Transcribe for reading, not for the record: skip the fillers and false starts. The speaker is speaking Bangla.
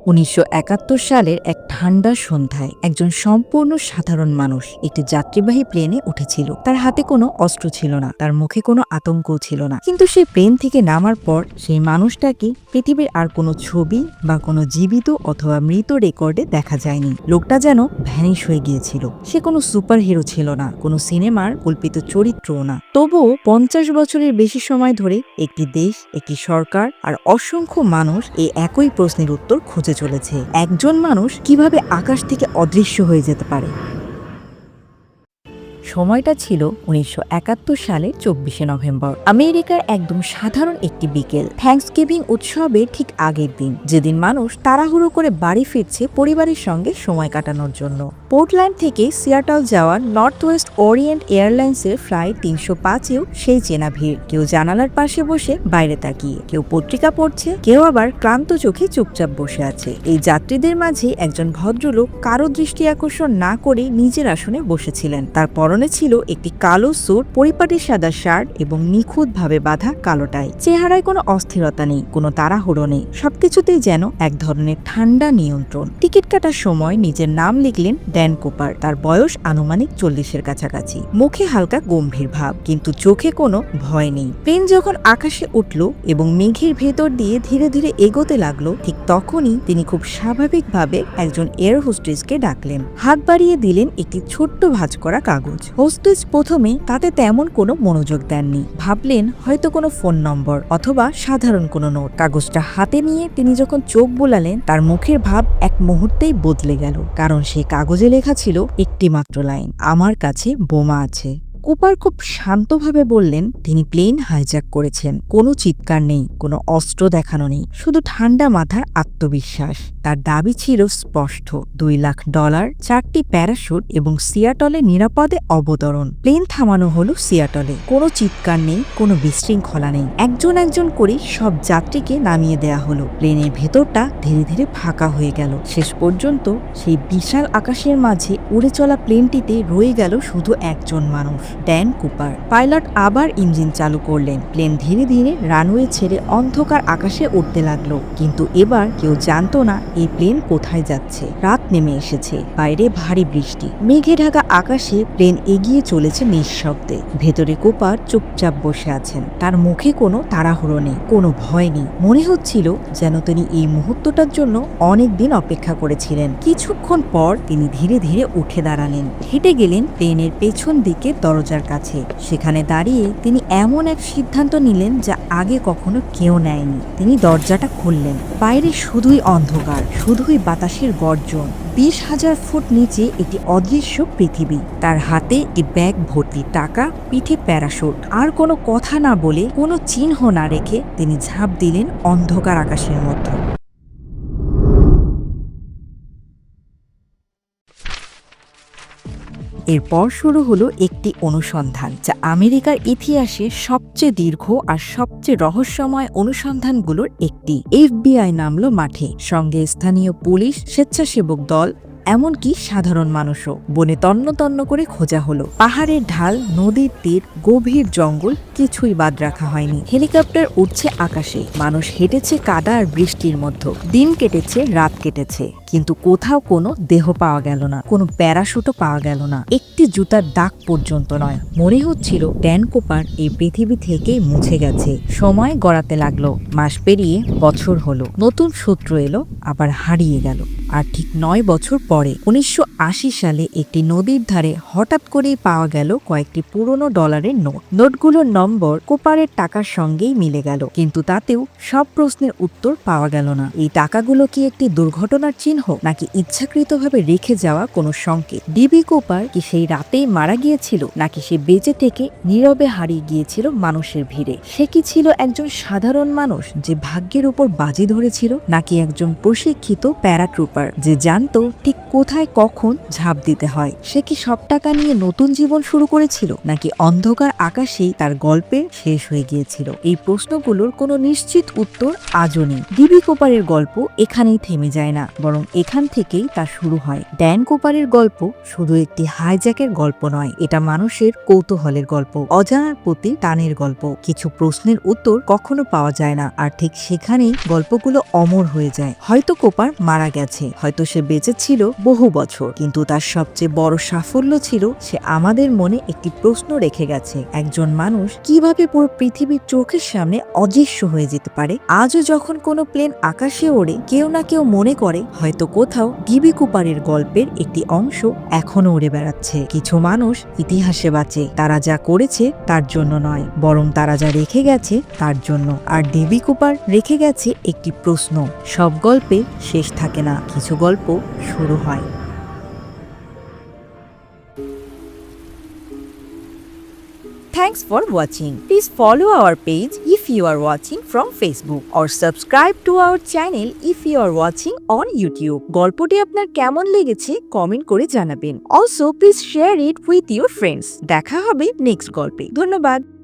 1971 সালের এক ঠান্ডা সন্ধ্যায় একজন সম্পূর্ণ সাধারণ মানুষ একটি যাত্রীবাহী প্লেনে উঠেছিল। তার হাতে কোনো অস্ত্র ছিল না, তার মুখে কোনো আতঙ্কও ছিল না। কিন্তু সেই প্লেন থেকে নামার পর সেই মানুষটাকে পৃথিবীর আর কোনো ছবি বা কোনো জীবিত অথবা মৃত রেকর্ডে দেখা যায়নি। লোকটা যেন ভ্যানিশ হয়ে গিয়েছিল। সে কোনো সুপার হিরো ছিল না, কোনো সিনেমার কল্পিত চরিত্রও না। তবুও 50 বছরের বেশি সময় ধরে একটি দেশ, একটি সরকার আর অসংখ্য মানুষ এই একই প্রশ্নের উত্তর খুঁজে চলেছে। একজন মানুষ কিভাবে আকাশ থেকে অদৃশ্য হয়ে যেতে পারে? সময়টা ছিল 1971 সালের 24শে নভেম্বর। আমেরিকার একদম সাধারণ একটি বিকেল, থ্যাঙ্কসগিভিং উৎসবের ঠিক আগের দিন, যেদিন মানুষ তাড়াহুড়ো করে বাড়ি ফিরছে পরিবারের সঙ্গে সময় কাটানোর জন্য। পোর্টল্যান্ড থেকে সিয়াটল যাওয়া নর্থ ওয়েস্ট ওরিয়েন্ট এয়ারলাইন্সের ফ্লাইট 305-এও সেই চেনা ভিড়। কেউ জানালার পাশে বসে বাইরে তাকিয়ে, কেউ পত্রিকা পড়ছে, কেউ আবার ক্লান্ত চোখে চুপচাপ বসে আছে। এই যাত্রীদের মাঝে একজন ভদ্রলোক কারো দৃষ্টি আকর্ষণ না করে নিজের আসনে বসেছিলেন। তার পরনে ছিল একটি কালো স্যুট, পরিপাটি সাদা শার্ট এবং নিখুঁতভাবে বাঁধা কালো টাই। চেহারায় কোনো অস্থিরতা নেই, কোনো তাড়াহুড়ো নেই, সবকিছুতেই যেন এক ধরনের ঠান্ডা নিয়ন্ত্রণ। টিকিট কাটার সময় নিজের নাম লিখলেন ড্যান কুপার। তার বয়স আনুমানিক 40-এর কাছাকাছি। মুখে হালকা গম্ভীর ভাব, কিন্তু চোখে কোনো ভয় নেই। প্লেন যখন আকাশে উঠল এবং মেঘের ভেতর দিয়ে ধীরে ধীরে এগোতে লাগলো, ঠিক তখনই তিনি খুব স্বাভাবিকভাবে একজন এয়ার হোস্টেসকে ডাকলেন। হাত বাড়িয়ে দিলেন একটি ছোট্ট ভাঁজ করা কাগজ। হোস্টেস প্রথমে তাতে তেমন কোনো মনোযোগ দেননি। ভাবলেন হয়তো কোনো ফোন নম্বর অথবা সাধারণ কোনো নোট। কাগজটা হাতে নিয়ে তিনি যখন চোখ বোলালেন, তার মুখের ভাব এক মুহূর্তেই বদলে গেল। কারণ সেই কাগজে লেখা ছিল একটি মাত্র লাইন, আমার কাছে বোমা আছে। কুপার খুব শান্তভাবে বললেন তিনি প্লেন হাইজ্যাক করেছেন। কোনো চিৎকার নেই, কোনো অস্ত্র দেখানো নেই, শুধু ঠান্ডা মাথার আত্মবিশ্বাস। তার দাবি ছিল স্পষ্ট, $2 লাখ, 4টি প্যারাশুট এবং সিয়াটলে নিরাপদে অবতরণ। প্লেন থামানো হলো সিয়াটলে। কোনো চিৎকার নেই, কোনো বিশৃঙ্খলা নেই। একজন একজন করে সব যাত্রীকে নামিয়ে দেয়া হলো। প্লেনের ভেতরটা ধীরে ধীরে ফাঁকা হয়ে গেল। শেষ পর্যন্ত সেই বিশাল আকাশের মাঝে উড়ে চলা প্লেনটিতে রয়ে গেল শুধু একজন মানুষ, ড্যান কুপার। পাইলট আবার ইঞ্জিন চালু করলেন। প্লেন ধীরে ধীরে রানওয়ে ছেড়ে অন্ধকার আকাশে উঠতে লাগলো। কিন্তু এবার কেউ জানতো না এই প্লেন কোথায় যাচ্ছে। রাত নেমে এসেছে, বাইরে ভারী বৃষ্টি। মেঘে ঢাকা আকাশে প্লেন এগিয়ে চলেছে নিঃশব্দে। ভেতরে কুপার চুপচাপ বসে আছেন। তার মুখে কোনো তাড়াহুড়ো নেই, কোনো ভয় নেই। মনে হচ্ছিল যেন তিনি এই মুহূর্তটার জন্য অনেক দিন অপেক্ষা করেছিলেন। কিছুক্ষণ পর তিনি ধীরে ধীরে উঠে দাঁড়ালেন। হেঁটে গেলেন প্লেনের পেছন দিকে দরজার কাছে। সেখানে দাঁড়িয়ে তিনি এমন এক সিদ্ধান্ত নিলেন যা আগে কখনো কেউ নেয়নি। তিনি দরজাটা খুললেন। বাইরে শুধুই অন্ধকার, শুধুই বাতাসের গর্জন। 20,000 ফুট নিচে একটি অদৃশ্য পৃথিবী। তার হাতে একটি ব্যাগ ভর্তি টাকা, পিঠে প্যারাশুট। আর কোনো কথা না বলে, কোনো চিহ্ন না রেখে তিনি ঝাঁপ দিলেন অন্ধকার আকাশের মধ্যে। এরপর শুরু হলো একটি অনুসন্ধান যা আমেরিকার ইতিহাসে সবচেয়ে দীর্ঘ আর সবচেয়ে রহস্যময় অনুসন্ধানগুলোর একটি। FBI নামলো মাঠে, সঙ্গে স্থানীয় পুলিশ, স্বেচ্ছাসেবক দল, এমনকি সাধারণ মানুষও। বনে তন্ন তন্ন করে খোঁজা হলো। পাহাড়ের ঢাল, নদীর তীর, গভীর জঙ্গল, কিছুই বাদ রাখা হয়নি। হেলিকপ্টার উঠছে আকাশে, মানুষ হেঁটেছে কাদা আর বৃষ্টির মধ্যে। দিন কেটেছে, রাত কেটেছে, কিন্তু কোথাও কোনো দেহ পাওয়া গেল না, কোনো প্যারাশুটও পাওয়া গেল না, একটি জুতার দাগ পর্যন্ত নয়। মনে হচ্ছিল ড্যান কুপার এই পৃথিবী থেকে মুছে গেছে। সময় গড়াতে লাগলো। মাস পেরিয়ে বছর হলো। নতুন সূত্র এলো, আবার হারিয়ে গেল। আর ঠিক 9 বছর পরে 1980 সালে একটি নদীর ধারে হঠাৎ করেই পাওয়া গেল কয়েকটি পুরনো ডলারের নোট। নোটগুলোর নম্বর কুপারের টাকার সঙ্গেই মিলে গেল, কিন্তু তাতেও সব প্রশ্নের উত্তর পাওয়া গেল না। এই টাকাগুলো কি একটি দুর্ঘটনার চিহ্ন, নাকি ইচ্ছাকৃতভাবে রেখে যাওয়া কোনো সংকেত? ডিবি কুপার কি সেই রাতেই মারা গিয়েছিল, নাকি সে বেঁচে থেকে নীরবে হারিয়ে গিয়েছিল মানুষের ভিড়ে? সে কি ছিল একজন সাধারণ মানুষ যে ভাগ্যের উপর বাজি ধরেছিল, নাকি একজন প্রশিক্ষিত প্যারাট্রুপার যে জানতো ঠিক কোথায় কখন ঝাঁপ দিতে হয়? সে কি সব টাকা নিয়ে নতুন জীবন শুরু করেছিল, নাকি অন্ধকার আকাশেই তার গল্পের শেষ হয়ে গিয়েছিল? এই প্রশ্নগুলোর কোনো নিশ্চিত উত্তর আজও নেই। ডিবি কুপারের গল্প এখানেই থেমে যায় না, বরং এখান থেকেই তা শুরু হয়। ড্যান কুপারের গল্প শুধু একটি হাইজ্যাকের গল্প নয়, এটা মানুষের কৌতূহলের গল্প, অজানার প্রতি টানের গল্প। কিছু প্রশ্নের উত্তর কখনো পাওয়া যায় না, আর ঠিক সেখানেই গল্পগুলো অমর হয়ে যায়। হয়তো কোপার মারা গেছে, হয়তো সে বেঁচে ছিল বহু বছর, কিন্তু তার সবচেয়ে বড় সাফল্য ছিল সে আমাদের মনে একটি প্রশ্ন রেখে গেছে, একজন মানুষ কিভাবে পুরো পৃথিবীর চোখের সামনে অদৃশ্য হয়ে যেতে পারে। আজও যখন কোনো প্লেন আকাশে ওড়ে, কেউ না কেউ মনে করে হয়তো কোথাও ডিবি কুপারের গল্পের একটি অংশ এখনো উড়ে বেড়াচ্ছে। কিছু মানুষ ইতিহাসে বাঁচে তারা যা করেছে তার জন্য নয়, বরং তারা যা রেখে গেছে তার জন্য। আর ডিবি কুপার রেখে গেছে একটি প্রশ্ন। সব গল্পে শেষ থাকে না, কিছু গল্প শুরু হয়। Thanks for watching. Please follow our page if you are watching from Facebook or subscribe to our channel if you are watching on YouTube. গল্পটি আপনার কেমন লেগেছে কমেন্ট করে জানাবেন। Also, please share it with your friends. দেখা হবে নেক্সট গল্পে। ধন্যবাদ।